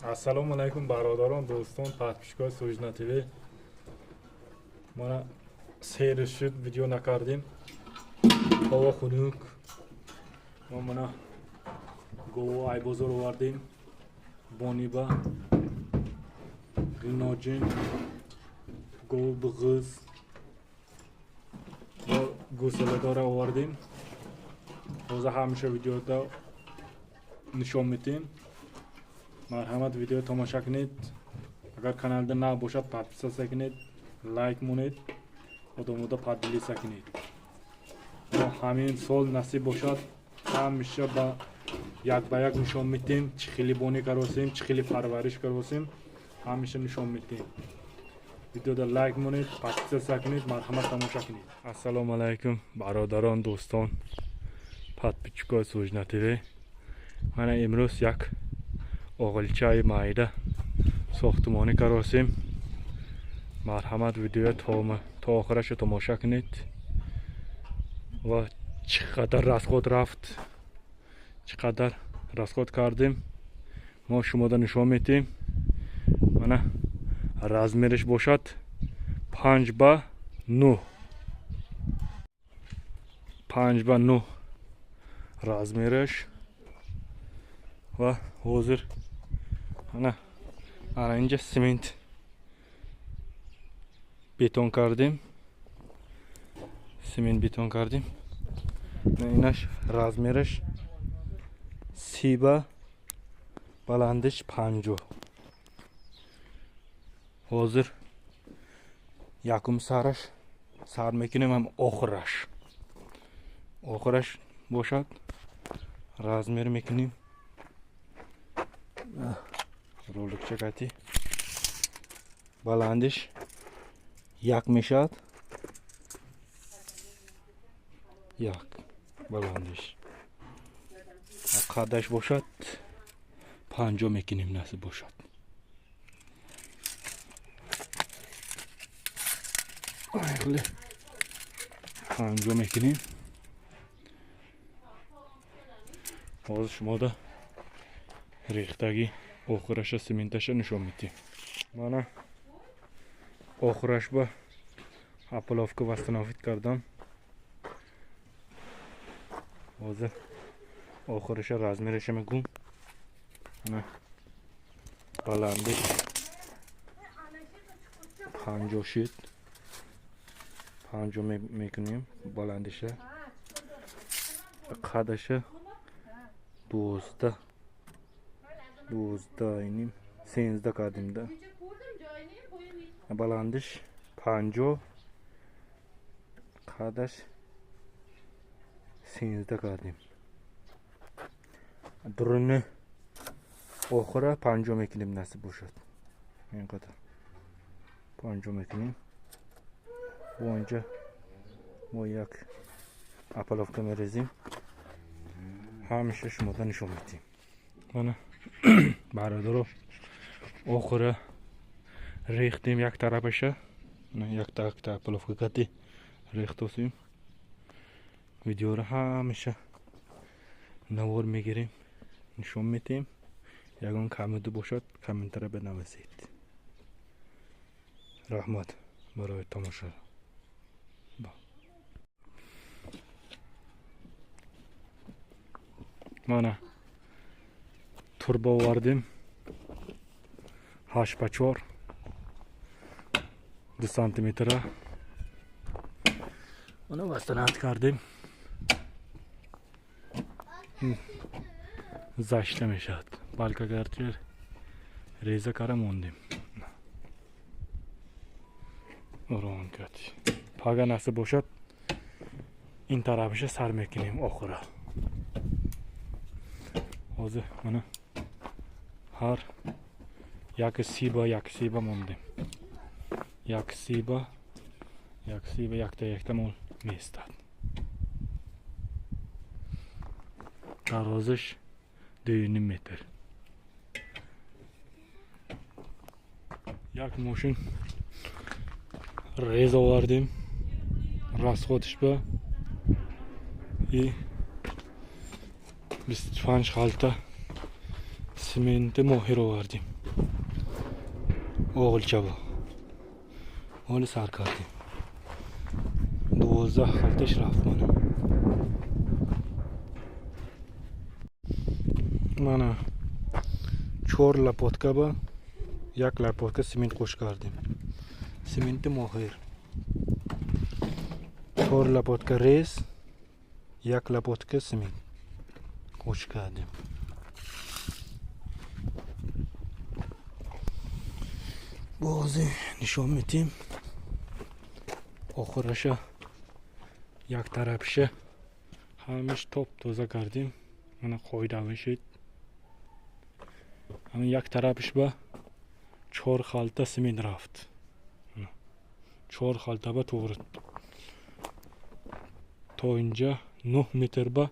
Assalomu alaykum barodaron, do'ston, podpishkor Sujna TV. Mana seyr shud video nakardim. Havo xunuk. Mana govo ay bozor ovardim. Boniba, rinojin, gov big'iz va go'saladora ovardim. Hozir hamisha videoda nishon mitim. Marhamat, video tomosha qilib, agar kanalda na bo'shab podpisatsiya qilib, like munid, odomoda poddelisa qilib. Va hamin sol nasib bo'shad, hamisha ba yak nishon mitim, chixili boni karosim, chixili parvarish karosim, hamisha nishon mitim. Videoda like munid, podpisatsiya qilib, marhamat tomosha qilib. Assalomu alaykum barodaron, do'ston, podpischkor Sujna TV. Mana imroz yak o'g'ilchay mayda soxtumoni karosim. Marhamat, video ta oxirash tomosha qilib va chaqadar rasxod raft, chaqadar rasxod kardim. Ma shumoda nishon mitim. Mana razmerish bo'shad 5x9. 5x9 razmerish va hozir ana اینجا سمنت beton کردیم. سمنت beton کردیم. اینش размерش 30 با بلندش 50. حاضر یکم سر میکنیم هم آخرش باشد. размер میکنیم. رولک چقدی بلندش یک میشد. یک بلندش قدش باشد 50 میکنیم نصیب باشد. خیلی 50 میکنیم. حاضر شما دا ریختگی آخرش سیمنتش نشون میدیم. من آخرش با اپلافک واستنافید کردم. حاضر آخرش размерش میگم. نه بلندش 50 شد. 50 میکنیم بلندش. قدش 12 اینیم 13 کردیم ده. بلندش 50 قدش 13 کردیم. درونه آخره 50 میکنیم نصیب باشد. اینقدر 50 میکنیم. و اونجا ما یک اپلافک میریزیم. همیشه شما تا نشون میدیم. من برادرو آخره ریختیم یک طرفشه. یک تا اپلافک کتی ریختیم. ویدیو رو همیشه نوار میگیریم، نشون میدیم. یکون کامنت باشد کامنت را بنویسید. رحمت برای تماشا. من توربو آوردیم 8x4 2 سانتیمتر. اونو وستنات کردیم. زشته میشد بلکه گرچه ریزه کاره موندیم. رون کردی پاگه نصب باشد این طرفش سر میکنیم آخره. حاضر من هر یک سیبا موندیم. یک سیبا یک تا مول میستد. درازش 2.5 متر. یک ماشین ریز آوردیم. راست خودش به 25 خالتا سیمنت ماهی رو آوردیم. o'g'ilcha bu. O'li sar kardیم. 12 xaltash raft mana 4 lapotka ba, 1 lapotka sement qo'shib kardیم. Sementi mohir. 4 lapotka res, 1 lapotka sement qo'shib kardیم. Ba'zi nishon metim. Oxirasha یک طرفشه همش top toza kardیم. Mana qo'yda beshit. Ama یک طرفش ba 4 xalta sement raft. 4 xalta ba to'g'ri. To inja 9 metr ba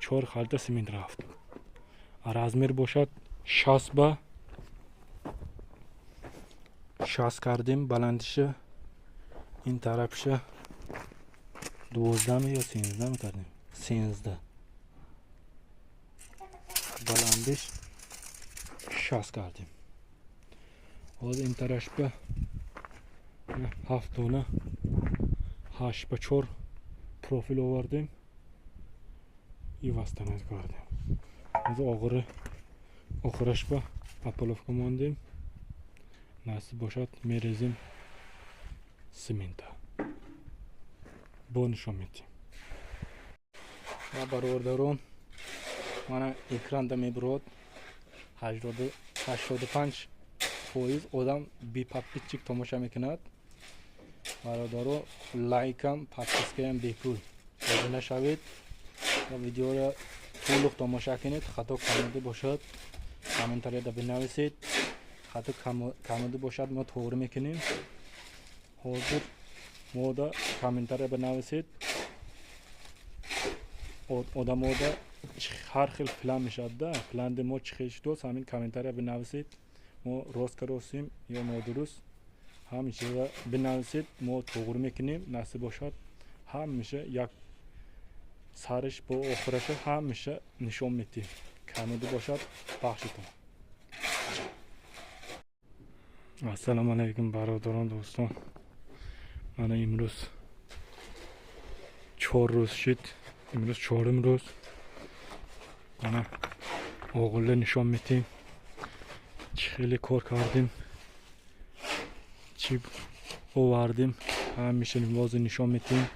4 xalta sement raft. Razmer boshad 60 ba 60 kardیم. Balandishi این طرفشه 12 یا 13 میکردیم. 13 بلندش 60 کردیم. حالا این طرفش به 7 دونه 8 به 4 پروفیل آوردیم. این وستنه کردیم. از آخرش به اپلوف کماندیم. نصیب باشد میریزیم سیمنت. با نشان میدیم. و برادران من اکران دا میبرد 85% آدم بی پاپیچیک تماشا میکند. برادران لایکم پاپیسکم بیپول ابونه شوید و ویدیو را طول تماشا کنید. خطا کامنده باشد کامنتاری دا بنویسید. خطا کامنده باشد ما توضیح میکنیم. حاضر مودا کامنتاری بنویسید. آدم مودا هر خیلی پلان میشد ده. پلان ما چخیش دوست همین کامنتاری بنویسید. ما راست کروسیم یا نادرست همیشه بنویسید. ما توضیح میکنیم. نصیب باشد همیشه یک سرش با آخرش همیشه نشون میدیم. کامنت باشد بخشیتون. السلام علیکم برادران دوستان. من امروز 4 روز شد. امروز 4 روز. من اوغله نشان میدیم. خیلی کار کردیم. چی آوردیم. همیشه باز نشان میدیم.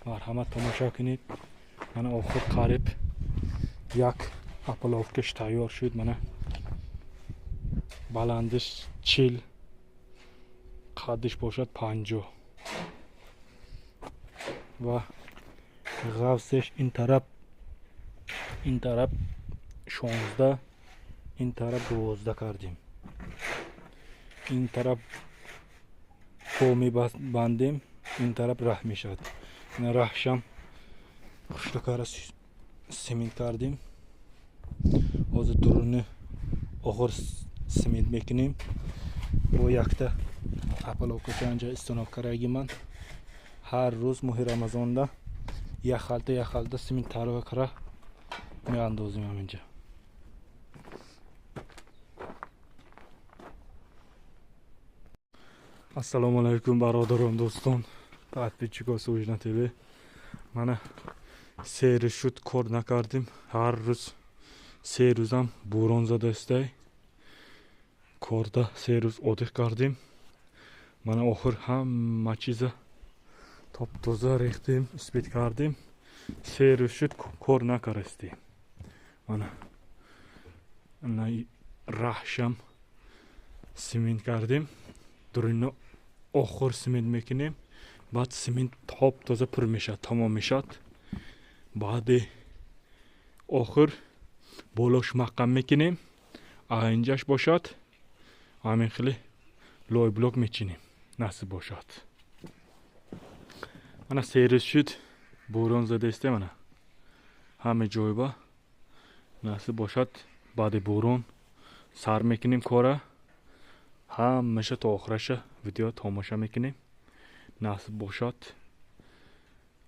مرحمت تماشا کنید. من آخر قریب یک اپلوفکش تیار شد. من بلندش 40 قدش باشد 50 و غوثش این طرف 16 این طرف 12 کردیم. این طرف می بندیم. این طرف راه میشد. این راهشم خوشتکار سیمنت کردیم. از درون آخر سیمنت میکنیم. با یکتا اپلوکو که انجا استناب کرده من هر روز ماه رمضان ده یک خلطه سیمنت تارو کرده می اندازیم همینجا. السلام علیکم برادران دوستان. подписчиков Sujna TV. من 3 روز شد کار نکردیم. هر روز 3 روزم بوران زده است. کاردا 3 روز odih کردیم. من آخر همه چیز top toza ریختیم. اسپید کردیم. 3 روز شد کار نکردیم. من راهشم سیمنت کردیم. درون آخر سیمنت میکنیم. بعد سیمنت top toza پر میشد. تمام میشد. بعد آخر بالاش مقام میکنیم. اینجاش باشد. همین خیلی لای بلوک میچینیم. نصیب باشد. من 3 روز شد بوران زده است. من همه جای با نصیب باشد. بعد بوران سر میکنیم کارا. همیشه تا آخرش ویدیو تماشا میکنیم. نصیب باشد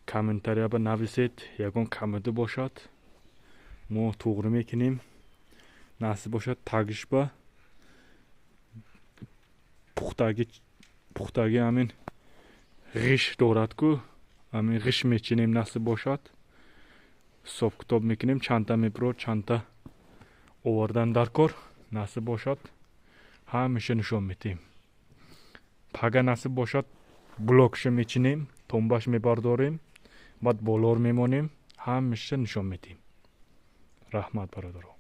کامنتاری بنویسید. یگان کامنت باشد ما توضیح میکنیم. نصیب باشد تگش با puxtagi همین غش دارد که همین غش میچینیم نصب باشد حساب کتاب میکنیم چند تا میپرو چند تا آوردن در کار نصب باشد همیشه نشون میدیم اگر نصب باشد بلوکش میچینیم تنبش میبرداریم بعد بالار میمونیم همیشه نشون میدیم رحمت برادران